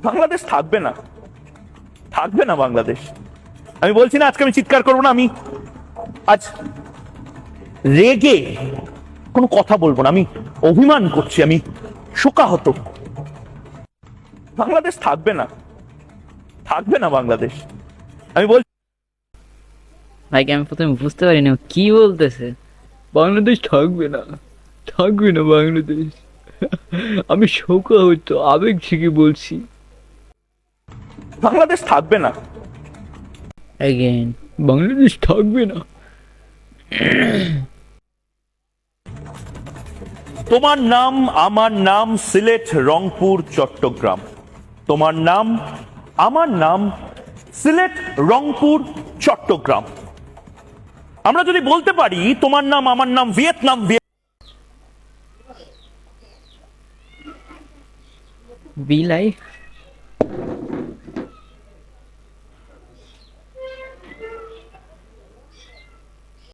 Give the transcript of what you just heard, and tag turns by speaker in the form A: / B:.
A: বাংলাদেশ থাকবে না, থাকবে না বাংলাদেশ। আমি বলছি না আজকে আমি চিৎকার করবো না, আমি আজ রেগে কোনো কথা বলবো না, আমি অভিমান করছি, আমি শোকাহত। বাংলাদেশ থাকবে না, থাকবে না বাংলাদেশ। আমি বলছি
B: ভাইকে আমি প্রথমে বুঝতে পারিনি ও কি বলতেছে। বাংলাদেশ থাকবে না, থাকবে না বাংলাদেশ। আমি শোকা হতো, আবেগ থেকে বলছি।
A: বাংলাদেশ থাকবে না।
B: অ্যাগেন, বাংলাদেশ থাকবে না।
A: তোমার নাম আমার নাম সিলেট রংপুর চট্টগ্রাম। তোমার নাম আমার নাম সিলেট রংপুর চট্টগ্রাম। আমরা যদি বলতে পারি তোমার নাম আমার নাম ভিয়েতনাম,
B: বিলাই